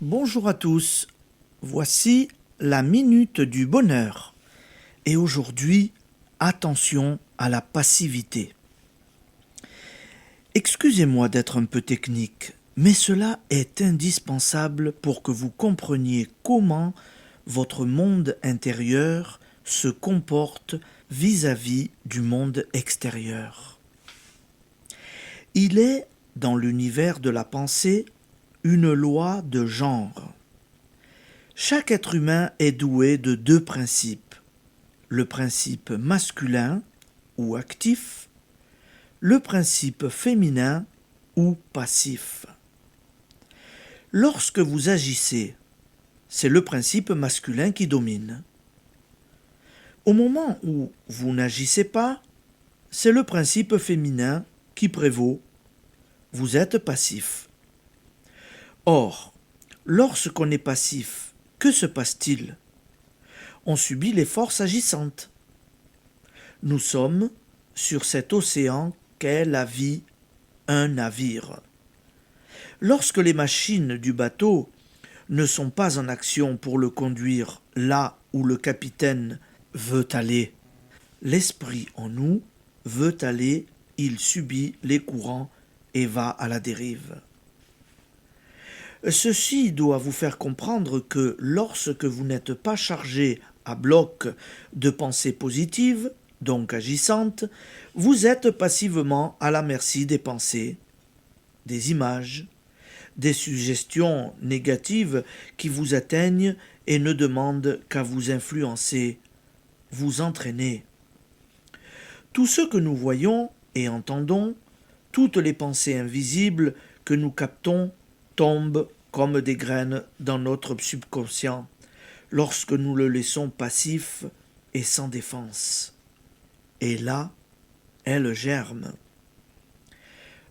Bonjour à tous, voici la minute du bonheur. Et aujourd'hui, attention à la passivité. Excusez-moi d'être un peu technique, mais cela est indispensable pour que vous compreniez comment votre monde intérieur se comporte vis-à-vis du monde extérieur. Il est, dans l'univers de la pensée, une loi de genre. Chaque être humain est doué de deux principes. Le principe masculin ou actif, le principe féminin ou passif. Lorsque vous agissez, c'est le principe masculin qui domine. Au moment où vous n'agissez pas, c'est le principe féminin qui prévaut. Vous êtes passif. Or, lorsqu'on est passif, que se passe-t-il? On subit les forces agissantes. Nous sommes sur cet océan qu'est la vie, un navire. Lorsque les machines du bateau ne sont pas en action pour le conduire là où le capitaine veut aller, l'esprit en nous veut aller, il subit les courants et va à la dérive. Ceci doit vous faire comprendre que lorsque vous n'êtes pas chargé à bloc de pensées positives, donc agissantes, vous êtes passivement à la merci des pensées, des images, des suggestions négatives qui vous atteignent et ne demandent qu'à vous influencer, vous entraîner. Tout ce que nous voyons et entendons, toutes les pensées invisibles que nous captons tombent comme des graines dans notre subconscient lorsque nous le laissons passif et sans défense. Et là, elles germent.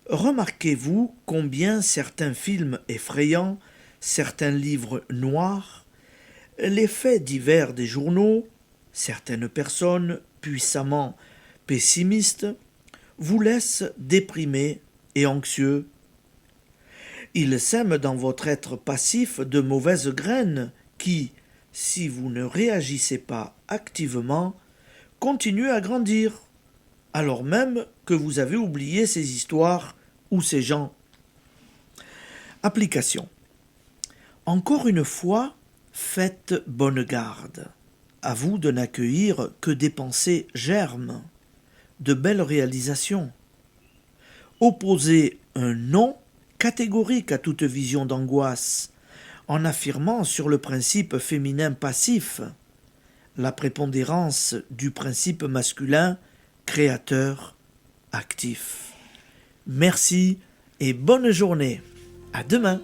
Remarquez-vous combien certains films effrayants, certains livres noirs, les faits divers des journaux, certaines personnes puissamment pessimistes vous laissent déprimés et anxieux. Ils sèment dans votre être passif de mauvaises graines qui, si vous ne réagissez pas activement, continuent à grandir, alors même que vous avez oublié ces histoires ou ces gens. Application. Encore une fois, faites bonne garde. À vous de n'accueillir que des pensées germes, de belles réalisations. Opposez un non catégorique à toute vision d'angoisse, en affirmant sur le principe féminin passif la prépondérance du principe masculin créateur actif. Merci et bonne journée. À demain.